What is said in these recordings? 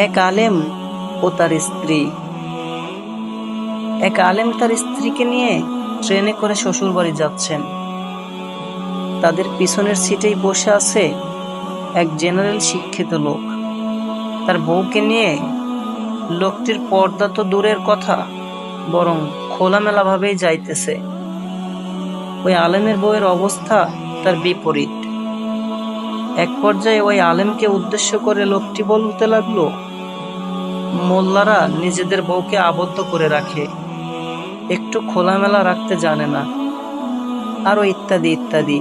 এক আলেম ও তার স্ত্রী। এক আলেম তার স্ত্রীকে নিয়ে ট্রেনে করে শ্বশুর বাড়ি যাচ্ছেন। তাদের পিছনের সিটেই বসে আছে এক জেনারেল শিক্ষিত লোক। তার বউকে নিয়ে লোকটির পর্দা তো দূরের কথা, বরং খোলামেলা ভাবেই যাইতেছে। ওই আলেমের বউয়ের অবস্থা তার বিপরীত। এক পর্যায়ে ওই আলেমকে উদ্দেশ্য করে লোকটি বলতে লাগলো, মোল্লারা নিজেদের বউকে আবদ্ধ করে রাখে, একটু খোলামেলা রাখতে জানে না, আরো ইত্যাদি ইত্যাদি।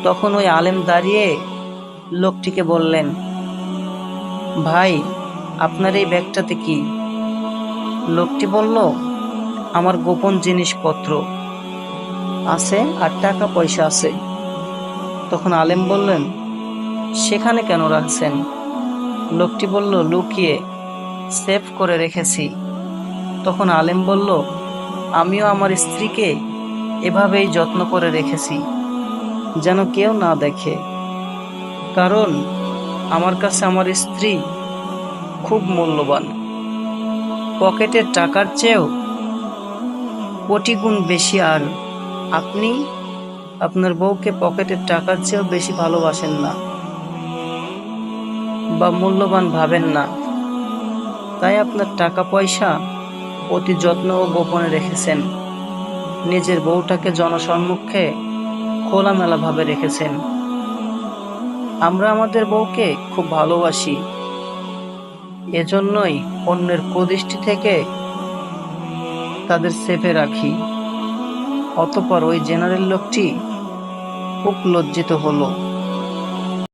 তখন ওই আলেম দাঁড়িয়ে লোকটিকে বললেন, ভাই, আপনার এই ব্যাগটাতে কি? লোকটি বলল, আমার গোপন জিনিসপত্র আছে আর টাকা পয়সা আছে। তখন আলেম বললেন, সেখানে কেন রাখছেন? লোকটি বলল, লুকিয়ে সেভ করে রেখেছি। তখন আলেম বলল, আমিও আমার স্ত্রীকে এভাবেই যত্ন করে রেখেছি, যেন কেউ না দেখে। কারণ আমার কাছে আমার স্ত্রী খুব মূল্যবান। পকেটের টাকার চেয়েও কোটি গুণ বেশি। আর আপনি আপনার বউকে পকেটের টাকার চেয়েও বেশি ভালোবাসেন না বা মূল্যবান ভাবেন না, তাই আপনার টাকা পয়সা অতি যত্ন ও গোপনে রেখেছেন। নিজের বউটাকে জনসম্মুখে খোলামেলা ভাবে রেখেছেন। আমরা আমাদের বউকে খুব ভালোবাসি, এজন্যই অন্যের কুদৃষ্টি থেকে তাদের সেফে রাখি। অতঃপর ওই জেনারেল লোকটি খুব লজ্জিত হলো।